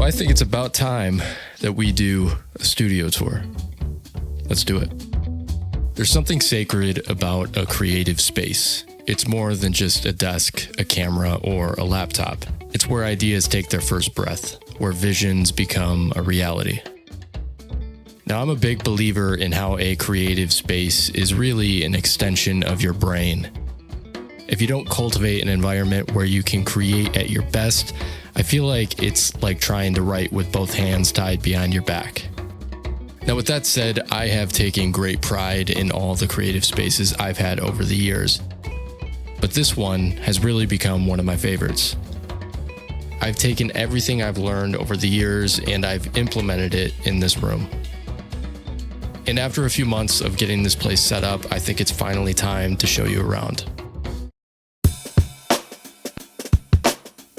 I think it's about time that we do a studio tour. Let's do it. There's something sacred about a creative space. It's more than just a desk, a camera, or a laptop. It's where ideas take their first breath, where visions become a reality. Now, I'm a big believer in how a creative space is really an extension of your brain. If you don't cultivate an environment where you can create at your best, I feel like it's like trying to write with both hands tied behind your back. Now, with that said, I have taken great pride in all the creative spaces I've had over the years, but this one has really become one of my favorites. I've taken everything I've learned over the years and I've implemented it in this room. And after a few months of getting this place set up, I think it's finally time to show you around.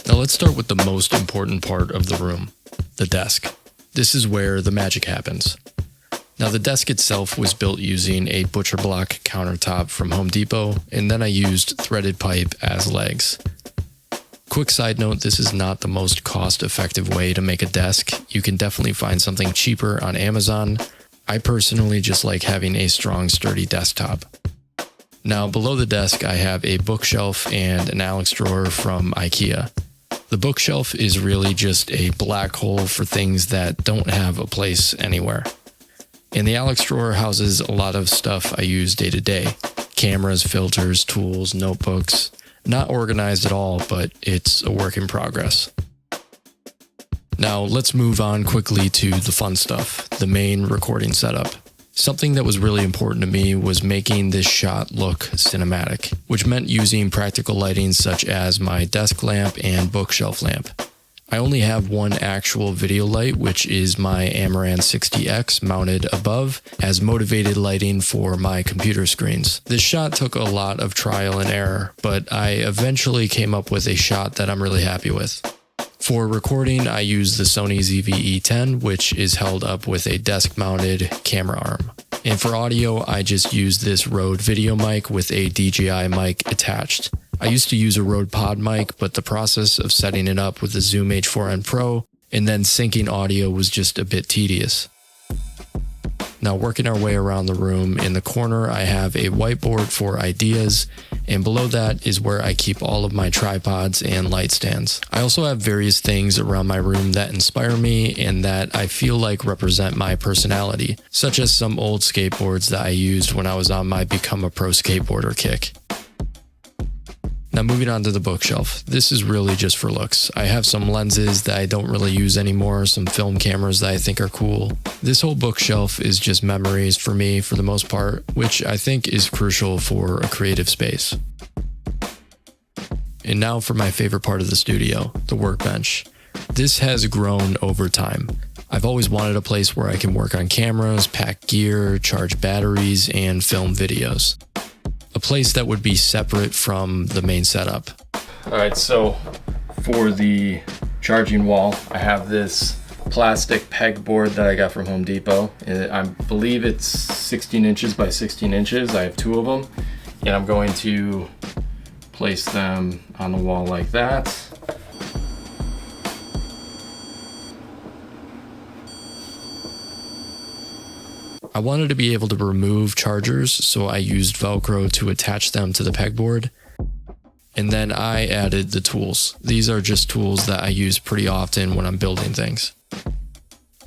Now let's start with the most important part of the room, the desk. This is where the magic happens. Now the desk itself was built using a butcher block countertop from Home Depot, and then I used threaded pipe as legs. Quick side note, this is not the most cost-effective way to make a desk. You can definitely find something cheaper on Amazon. I personally just like having a strong, sturdy desktop. Now below the desk, I have a bookshelf and an Alex drawer from IKEA. The bookshelf is really just a black hole for things that don't have a place anywhere. And the Alex drawer houses a lot of stuff I use day to day. Cameras, filters, tools, notebooks. Not organized at all, but it's a work in progress. Now let's move on quickly to the fun stuff, the main recording setup. Something that was really important to me was making this shot look cinematic, which meant using practical lighting such as my desk lamp and bookshelf lamp. I only have one actual video light, which is my Amaran 60X mounted above as motivated lighting for my computer screens. This shot took a lot of trial and error, but I eventually came up with a shot that I'm really happy with. For recording, I use the Sony ZV-E10, which is held up with a desk-mounted camera arm. And for audio, I just use this Rode video mic with a DJI mic attached. I used to use a Rode Pod mic, but the process of setting it up with the Zoom H4n Pro and then syncing audio was just a bit tedious. Now, working our way around the room, in the corner I have a whiteboard for ideas, and below that is where I keep all of my tripods and light stands. I also have various things around my room that inspire me and that I feel like represent my personality, such as some old skateboards that I used when I was on my Become a Pro Skateboarder kick. Now moving on to the bookshelf. This is really just for looks. I have some lenses that I don't really use anymore, some film cameras that I think are cool. This whole bookshelf is just memories for me for the most part, which I think is crucial for a creative space. And now for my favorite part of the studio, the workbench. This has grown over time. I've always wanted a place where I can work on cameras, pack gear, charge batteries, and film videos. A place that would be separate from the main setup. All right, so for the charging wall, I have this plastic pegboard that I got from Home Depot. I believe it's 16 inches by 16 inches. I have two of them, and I'm going to place them on the wall like that. I wanted to be able to remove chargers, so I used Velcro to attach them to the pegboard. And then I added the tools. These are just tools that I use pretty often when I'm building things.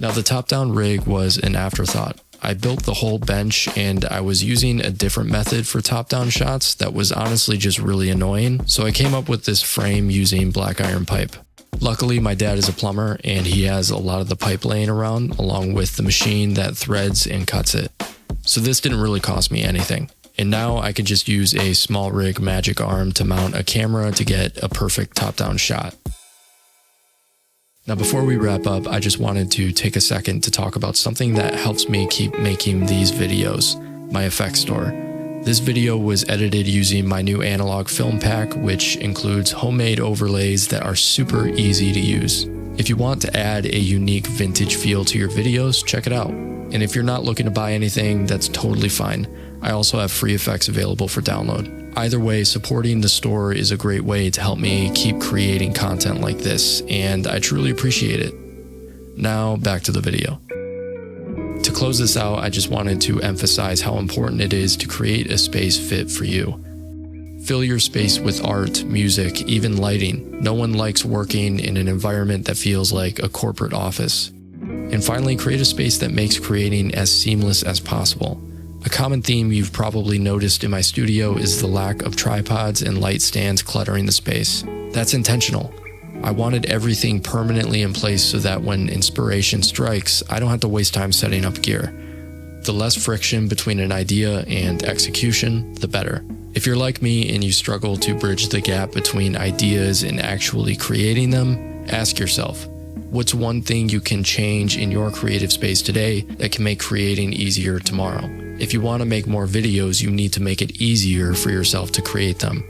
Now the top-down rig was an afterthought. I built the whole bench and I was using a different method for top-down shots that was honestly just really annoying, so I came up with this frame using black iron pipe. Luckily, my dad is a plumber and he has a lot of the pipe laying around along with the machine that threads and cuts it. So this didn't really cost me anything. And now I can just use a small rig magic arm to mount a camera to get a perfect top-down shot. Now before we wrap up, I just wanted to take a second to talk about something that helps me keep making these videos, my effects store. This video was edited using my new analog film pack, which includes homemade overlays that are super easy to use. If you want to add a unique vintage feel to your videos, check it out. And if you're not looking to buy anything, that's totally fine. I also have free effects available for download. Either way, supporting the store is a great way to help me keep creating content like this, and I truly appreciate it. Now back to the video. To close this out, I just wanted to emphasize how important it is to create a space fit for you. Fill your space with art, music, even lighting. No one likes working in an environment that feels like a corporate office. And finally, create a space that makes creating as seamless as possible. A common theme you've probably noticed in my studio is the lack of tripods and light stands cluttering the space. That's intentional. I wanted everything permanently in place so that when inspiration strikes, I don't have to waste time setting up gear. The less friction between an idea and execution, the better. If you're like me and you struggle to bridge the gap between ideas and actually creating them, ask yourself, what's one thing you can change in your creative space today that can make creating easier tomorrow? If you want to make more videos, you need to make it easier for yourself to create them.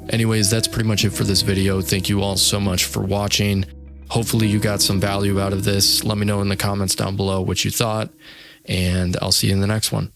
Anyways, that's pretty much it for this video. Thank you all so much for watching. Hopefully you got some value out of this. Let me know in the comments down below what you thought, and I'll see you in the next one.